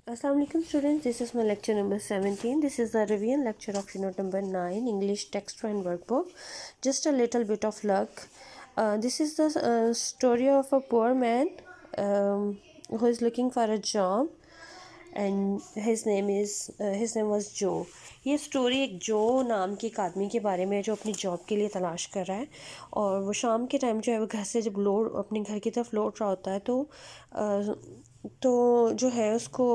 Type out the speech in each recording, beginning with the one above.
Assalamu alaikum students, this is my lecture number 17. This is the revision lecture of unit number 9, English text and workbook. Just a little bit of luck. This is the story of a poor man who is looking for a job and his name was जो. ये story एक जो नाम के एक आदमी के बारे में है जो अपनी जॉब के लिए तलाश कर रहा है और वो शाम के टाइम जो है वो घर से जब अपने घर की तरफ लौट रहा होता है तो जो है उसको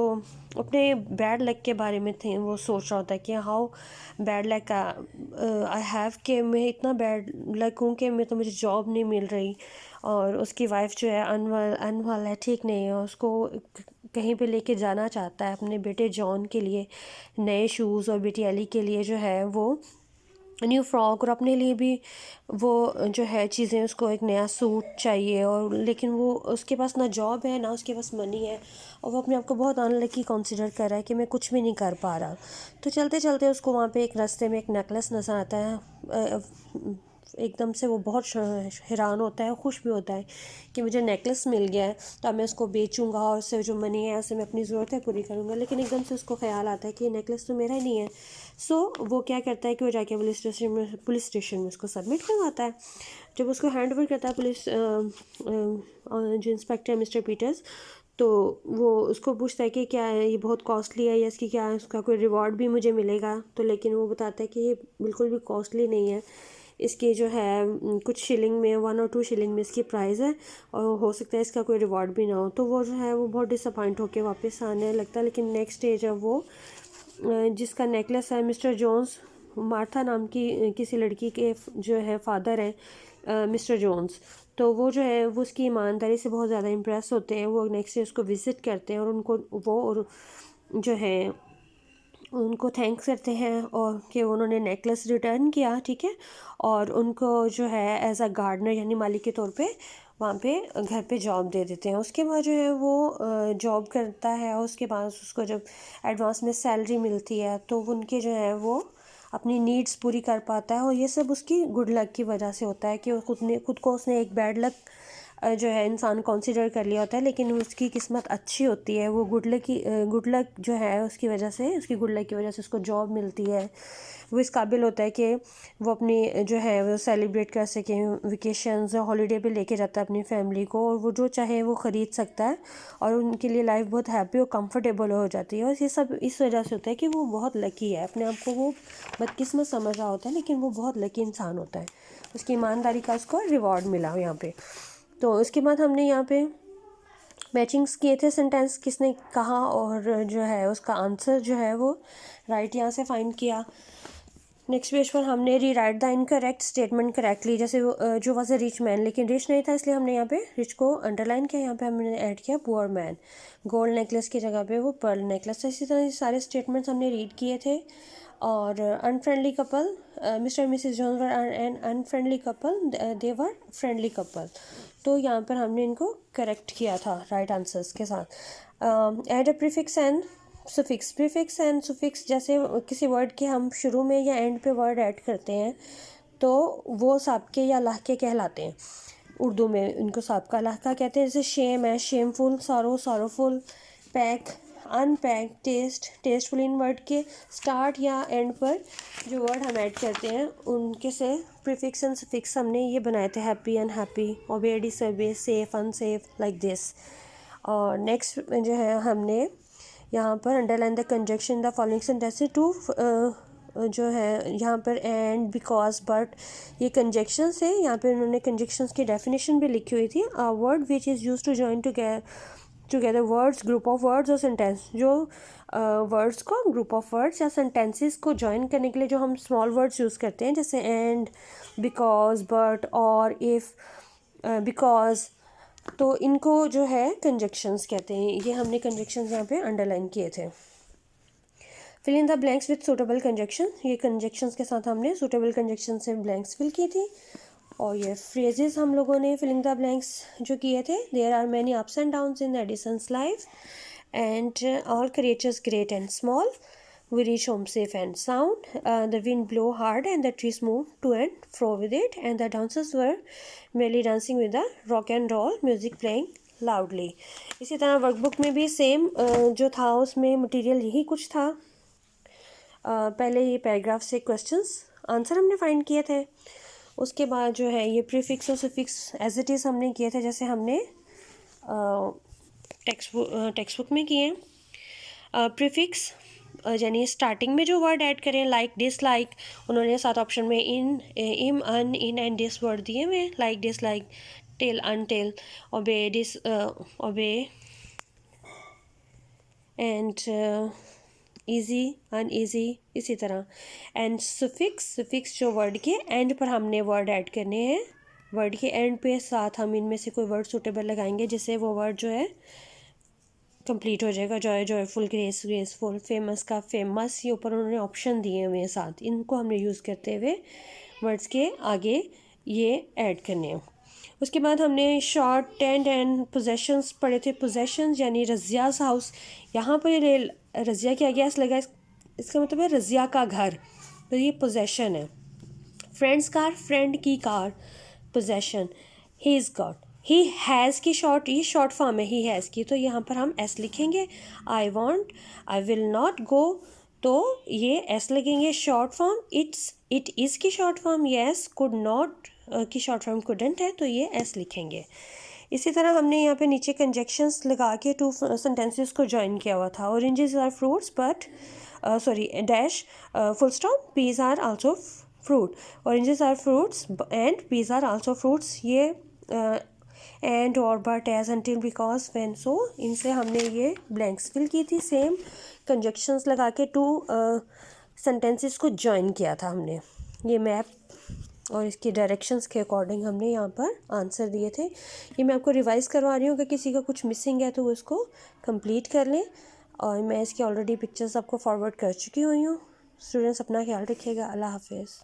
अपने बैड लक के बारे में वो सोच रहा होता है कि how bad luck I have कि मैं इतना बैड लक हूँ कि मैं तो मुझे जॉब नहीं मिल रही और उसकी वाइफ जो है अनवेल है, ठीक नहीं है, उसको कहीं पे लेके जाना चाहता है अपने बेटे जॉन के लिए नए शूज़ और बेटी एली के लिए जो है वो न्यू फ्रॉक और अपने लिए भी वो जो है चीज़ें उसको एक नया सूट चाहिए और लेकिन वो उसके पास ना जॉब है ना उसके पास मनी है और वो अपने आप को बहुत अनलकी कंसिडर कर रहा है कि मैं कुछ भी नहीं कर पा रहा. तो चलते चलते उसको वहाँ पे एक रास्ते में एक नेकलेस नज़र आता है. एकदम से वो बहुत हैरान होता है, खुश भी होता है कि मुझे नेकलेस मिल गया है तो अब मैं उसको बेचूंगा और उससे जो मनी है उससे मैं अपनी ज़रूरतें पूरी करूँगा. लेकिन एकदम से उसको ख्याल आता है कि ये नेकलेस तो मेरा ही नहीं है. वो क्या करता है कि वो जाके पुलिस स्टेशन में उसको सबमिट करवाता है. जब उसको हैंड ओवर करता है जो इंस्पेक्टर मिस्टर पीटर्स, तो वो उसको पूछता है कि क्या है ये बहुत कॉस्टली है या इसकी क्या है, उसका कोई रिवॉर्ड भी मुझे मिलेगा. तो लेकिन वो बताता है कि ये बिल्कुल भी कॉस्टली नहीं है, इसके जो है कुछ शिलिंग में 1 और 2 शिलिंग में इसकी प्राइस है और हो सकता है इसका कोई रिवॉर्ड भी ना हो. तो वो जो है वो बहुत डिसअपॉइंट होकर वापस आने लगता है. लेकिन नेक्स्ट डे जब वो जिसका नेकलेस है मिस्टर जोन्स, मार्था नाम की किसी लड़की के जो है फादर हैं मिस्टर जोन्स, तो वो जो है वो उसकी ईमानदारी से बहुत ज़्यादा इम्प्रेस होते हैं. वो नेक्स्ट डे उसको विज़िट करते हैं और और जो है उनको थैंक्स करते हैं और कि उन्होंने नेकलेस रिटर्न किया, ठीक है, और उनको जो है एज अ गार्डनर यानी मालिक के तौर पे वहाँ पे घर पे जॉब दे देते हैं. उसके बाद जो है वो जॉब करता है और उसके बाद उसको जब एडवांस में सैलरी मिलती है तो उनके जो है वो अपनी नीड्स पूरी कर पाता है और ये सब उसकी गुड लक की वजह से होता है कि वो खुद को उसने एक बैड लक जो है इंसान कंसिडर कर लिया होता है. लेकिन उसकी किस्मत अच्छी होती है, वो गुड लक जो है उसकी वजह से, उसकी गुड लक की वजह से उसको जॉब मिलती है. वो इस काबिल होता है कि वो अपनी जो है वो सेलिब्रेट कर सके, वेकेशंस हॉलीडे पे लेके जाता है अपनी फैमिली को और वो जो चाहे वो ख़रीद सकता है और उनके लिए लाइफ बहुत हैप्पी और कंफर्टेबल हो जाती है. और ये सब इस वजह से होता है कि वो बहुत लकी है. अपने आप को वो बदकिस्मत समझ रहा होता है लेकिन वो बहुत लकी इंसान होता है. उसकी ईमानदारी का उसको रिवॉर्ड मिला यहाँ पे. तो उसके बाद हमने यहाँ पे मैचिंग्स किए थे, सेंटेंस किसने कहा और जो है उसका आंसर जो है वो राइट यहाँ से फाइंड किया. नेक्स्ट पेज पर हमने री right the incorrect statement correctly, जैसे जो वॉज अ रिच मैन, लेकिन रिच नहीं था इसलिए हमने यहाँ पे रिच को अंडरलाइन किया. यहाँ पे हमने ऐड किया पुअर मैन. गोल्ड नेकलेस की जगह पे वो पर्ल नेकलेस. इसी तरह सारे स्टेटमेंट्स हमने रीड किए थे. और unfriendly couple, Mr Mrs Jones were an unfriendly couple, they were friendly couple. तो यहाँ पर हमने इनको करेक्ट किया था राइट आंसर्स के साथ. Add a prefix and suffix. Prefix and suffix जैसे किसी वर्ड के हम शुरू में या एंड पे वर्ड ऐड करते हैं तो वो साबके या लाहके कहलाते हैं. उर्दू में इनको साबका लाहका कहते हैं. जैसे शेम है, shameful, sorrow, sorrowful, pack, unpack, taste, tasteful. इन वर्ड के स्टार्ट या एंड पर जो वर्ड हम ऐड करते हैं उनके से प्रीफिक्स एंड सफिक्स हमने ये बनाए थे, happy, unhappy, obey, disobey, safe, unsafe, like this. और नेक्स्ट जो है हमने यहाँ पर underline the conjunction the following sentences to जो है यहाँ पर एंड, बिकॉज, बट, ये कंजक्शंस है. यहाँ पर उन्होंने कंजक्शंस की डेफिनेशन भी लिखी हुई थी. A word which is use to join together words, group of words और सेंटेंस. जो वर्ड्स को, ग्रुप ऑफ वर्ड्स या सेंटेंसेस को जॉइन करने के लिए जो हम स्मॉल वर्ड्स यूज़ करते हैं जैसे एंड, बिकॉज, बट, और, इफ़, बिकॉज, तो इनको जो है कंजक्शंस कहते हैं. ये हमने कंजक्शंस यहाँ पे अंडरलाइन किए थे. Fill in the blanks with suitable conjunction. ये कंजक्शंस के साथ हमने सूटेबल कंजक्शन से ब्लैंक्स फिल की थी. और ये फ्रेजेस हम लोगों ने फिलिंग द ब्लैंक्स जो किए थे. There are many ups and downs in Addison's life and all creatures great and small. We reach home safe and sound. The wind blew hard and the trees moved to and fro with it, and the dancers were merely dancing with the rock and roll music playing loudly. इसी तरह workbook में भी same जो था उसमें material यही कुछ था। पहले ये पैराग्राफ से क्वेश्चंस आंसर हमने फाइंड किए थे। उसके बाद जो है ये प्रीफिक्स और सफिक्स एज इट इज़ हमने किए थे जैसे हमने टेक्स्ट बुक में किए। प्रीफिक्स यानी स्टार्टिंग में जो वर्ड ऐड करें लाइक डिसलाइक, उन्होंने 7 ऑप्शन में इन, इम, अन, इन एंड डिस वर्ड दिए हुए। लाइक डिसलाइक, टेल, अनटेल, ओबे, डिस, ओबे एंड ईजी, अनईजी, इसी तरह। एंड सफिक्स जो वर्ड के एंड पर हमने वर्ड ऐड करने हैं। वर्ड के एंड पे साथ हम इनमें से कोई वर्ड सूटेबल लगाएंगे जिससे वो वर्ड जो है कंप्लीट हो जाएगा। जॉय, जॉयफुल, ग्रेसफुल, फेमस का फेमस, ये ऊपर उन्होंने ऑप्शन दिए हुए हैं साथ, इनको हमने यूज़ करते हुए वर्ड्स के आगे ये ऐड करने हैं। उसके बाद हमने शॉर्ट, टेंट एंड पोजेशंस पढ़े थे। पोजेशंस यानी रज़ियास हाउस, यहाँ पर रज़िया के आगे एस लगा, इसका मतलब है रज़िया का घर, तो ये पोजेशन है। फ्रेंड्स कार, फ्रेंड की car, possession. He is got, he has की शॉर्ट, ये शॉर्ट फॉर्म है ही हैज़ की, तो यहाँ पर हम एस लिखेंगे। I want, I will not go, तो ये एस लगेंगे। Short form it's, it is की short form yes, could not की शॉर्ट फॉर्म कुडंट है, तो ये एस लिखेंगे। इसी तरह हमने यहाँ पे नीचे कंजक्शंस लगा के 2 सेंटेंसेस को ज्वाइन किया हुआ था। Oranges are fruits but sorry dash full stop, peas are also fruit. Oranges are fruits and peas are also fruits, ये एंड और but, as, until, because, when, so, इनसे हमने ये ब्लैंक्स फिल की थी। सेम कंजक्शंस लगा के 2 sentences को ज्वाइन किया था हमने। ये मैप और इसकी डायरेक्शंस के अकॉर्डिंग हमने यहाँ पर आंसर दिए थे। ये मैं आपको रिवाइज़ करवा रही हूँ कि किसी का कुछ मिसिंग है तो वो इसको कंप्लीट कर लें, और मैं इसकी ऑलरेडी पिक्चर्स आपको फॉरवर्ड कर चुकी हुई हूँ। स्टूडेंट्स अपना ख्याल रखिएगा। अल्लाह हाफिज़।